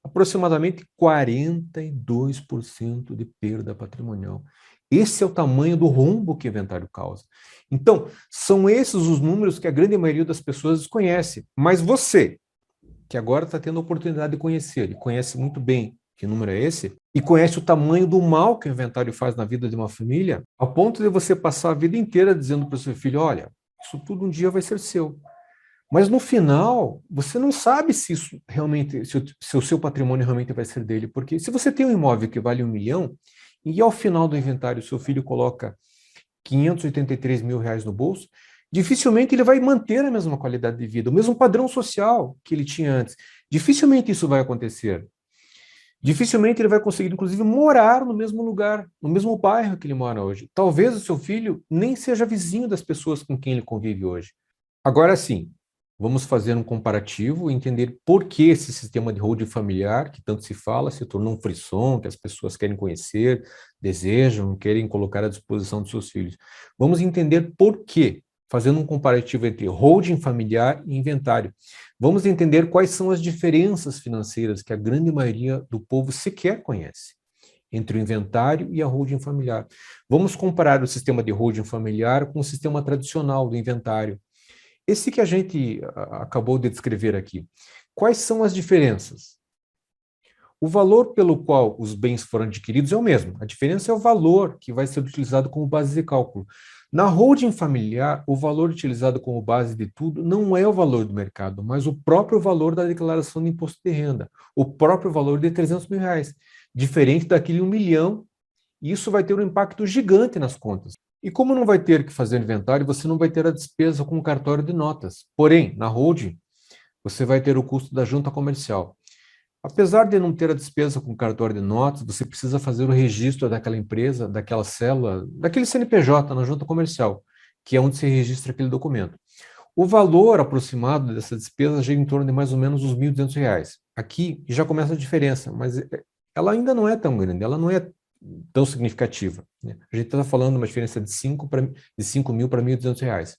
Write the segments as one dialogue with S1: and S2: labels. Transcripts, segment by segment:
S1: aproximadamente 42% de perda patrimonial. Esse é o tamanho do rombo que o inventário causa. Então, são esses os números que a grande maioria das pessoas desconhece. Mas você, que agora está tendo a oportunidade de conhecer, e conhece muito bem que número é esse, e conhece o tamanho do mal que o inventário faz na vida de uma família, ao ponto de você passar a vida inteira dizendo para o seu filho, olha, isso tudo um dia vai ser seu. Mas no final, você não sabe se isso realmente, se o seu patrimônio realmente vai ser dele, porque se você tem um imóvel que vale 1 milhão, e ao final do inventário seu filho coloca 583 mil reais no bolso, dificilmente ele vai manter a mesma qualidade de vida, o mesmo padrão social que ele tinha antes. Dificilmente isso vai acontecer. Dificilmente ele vai conseguir, inclusive, morar no mesmo lugar, no mesmo bairro que ele mora hoje. Talvez o seu filho nem seja vizinho das pessoas com quem ele convive hoje. Agora sim, vamos fazer um comparativo e entender por que esse sistema de holding familiar, que tanto se fala, se tornou um frisson, que as pessoas querem conhecer, desejam, querem colocar à disposição dos seus filhos. Vamos entender por quê, fazendo um comparativo entre holding familiar e inventário. Vamos entender quais são as diferenças financeiras que a grande maioria do povo sequer conhece entre o inventário e a holding familiar. Vamos comparar o sistema de holding familiar com o sistema tradicional do inventário. Esse que a gente acabou de descrever aqui. Quais são as diferenças? O valor pelo qual os bens foram adquiridos é o mesmo. A diferença é o valor que vai ser utilizado como base de cálculo. Na holding familiar, o valor utilizado como base de tudo não é o valor do mercado, mas o próprio valor da declaração de imposto de renda, o próprio valor de 300 mil reais, diferente daquele 1 milhão, e isso vai ter um impacto gigante nas contas. E como não vai ter que fazer inventário, você não vai ter a despesa com o cartório de notas. Porém, na holding, você vai ter o custo da junta comercial. Apesar de não ter a despesa com cartório de notas, você precisa fazer o registro daquela empresa, daquela célula, daquele CNPJ na junta comercial, que é onde se registra aquele documento. O valor aproximado dessa despesa gira em torno de mais ou menos uns R$ 1.200. Aqui já começa a diferença, mas ela ainda não é tão grande, ela não é tão significativa, né? A gente está falando de uma diferença de 5 mil para R$ 1.200,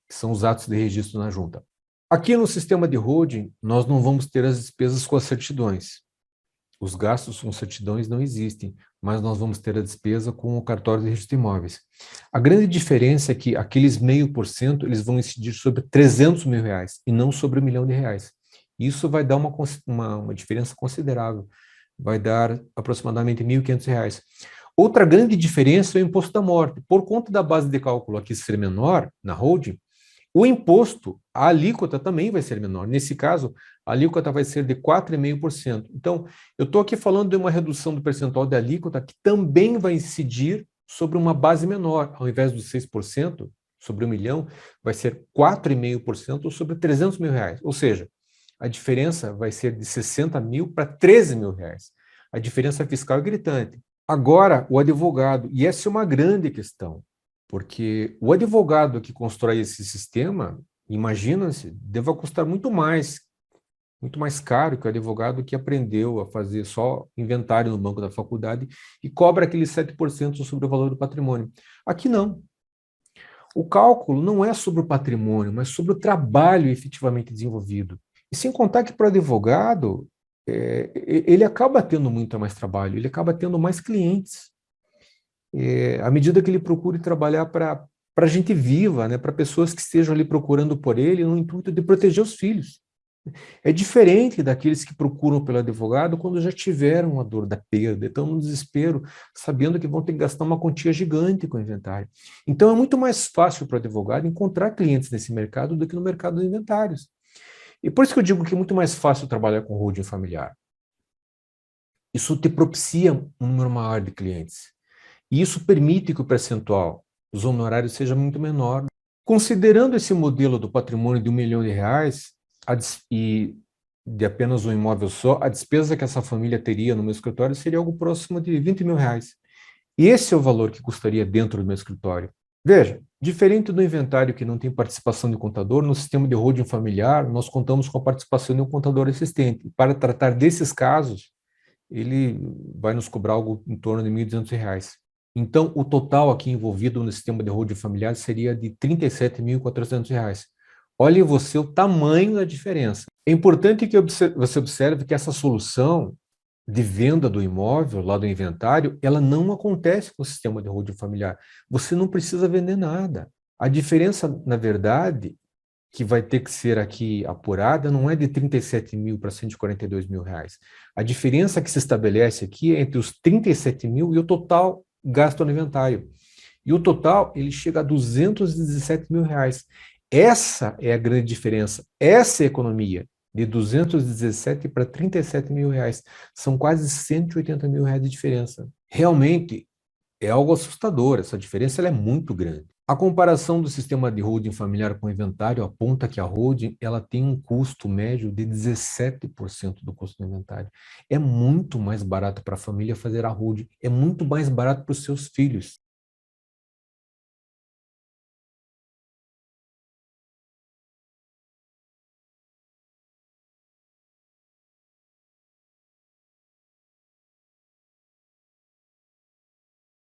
S1: que são os atos de registro na junta. Aqui no sistema de holding, nós não vamos ter as despesas com as certidões. Os gastos com certidões não existem, mas nós vamos ter a despesa com o cartório de registro de imóveis. A grande diferença é que aqueles 0,5% eles vão incidir sobre 300 mil reais e não sobre R$ 1 milhão. Isso vai dar uma diferença considerável, vai dar aproximadamente R$ 1.500. Outra grande diferença é o imposto da morte. Por conta da base de cálculo aqui ser menor, na holding, o imposto, a alíquota também vai ser menor. Nesse caso, a alíquota vai ser de 4,5%. Então, eu estou aqui falando de uma redução do percentual de alíquota que também vai incidir sobre uma base menor. Ao invés dos 6% sobre 1 milhão, vai ser 4,5% sobre 300 mil reais. Ou seja, a diferença vai ser de 60 mil para 13 mil reais. A diferença fiscal é gritante. Agora, o advogado, e essa é uma grande questão, porque o advogado que constrói esse sistema, imagina-se, deva custar muito mais caro que o advogado que aprendeu a fazer só inventário no banco da faculdade e cobra aqueles 7% sobre o valor do patrimônio. Aqui não. O cálculo não é sobre o patrimônio, mas sobre o trabalho efetivamente desenvolvido. E sem contar que para o advogado, ele acaba tendo muito mais trabalho, ele acaba tendo mais clientes. À medida que ele procure trabalhar para gente viva, né, para pessoas que estejam ali procurando por ele no intuito de proteger os filhos. É diferente daqueles que procuram pelo advogado quando já tiveram a dor da perda, estão no desespero, sabendo que vão ter que gastar uma quantia gigante com o inventário. Então é muito mais fácil para o advogado encontrar clientes nesse mercado do que no mercado de inventários. E por isso que eu digo que é muito mais fácil trabalhar com holding familiar. Isso te propicia um número maior de clientes. E isso permite que o percentual dos honorários seja muito menor. Considerando esse modelo do patrimônio de R$ 1 milhão e de apenas um imóvel só, a despesa que essa família teria no meu escritório seria algo próximo de 20 mil reais. E esse é o valor que custaria dentro do meu escritório. Veja, diferente do inventário que não tem participação de contador, no sistema de holding familiar, nós contamos com a participação de um contador assistente. Para tratar desses casos, ele vai nos cobrar algo em torno de R$ 1.200. Então, o total aqui envolvido no sistema de holding familiar seria de R$ 37.400. Olhe você o tamanho da diferença. É importante que você observe que essa solução de venda do imóvel, lá do inventário, ela não acontece com o sistema de holding familiar. Você não precisa vender nada. A diferença, na verdade, que vai ter que ser aqui apurada não é de 37 mil para 142 mil reais. A diferença que se estabelece aqui é entre os 37 mil e o total gasto no inventário. E o total, ele chega a 217 mil reais. Essa é a grande diferença. Essa é a economia. De 217 para 37 mil reais. São quase 180 mil reais de diferença. Realmente, é algo assustador. Essa diferença ela é muito grande. A comparação do sistema de holding familiar com o inventário aponta que a holding ela tem um custo médio de 17% do custo do inventário. É muito mais barato para a família fazer a holding, é muito mais barato para os seus filhos.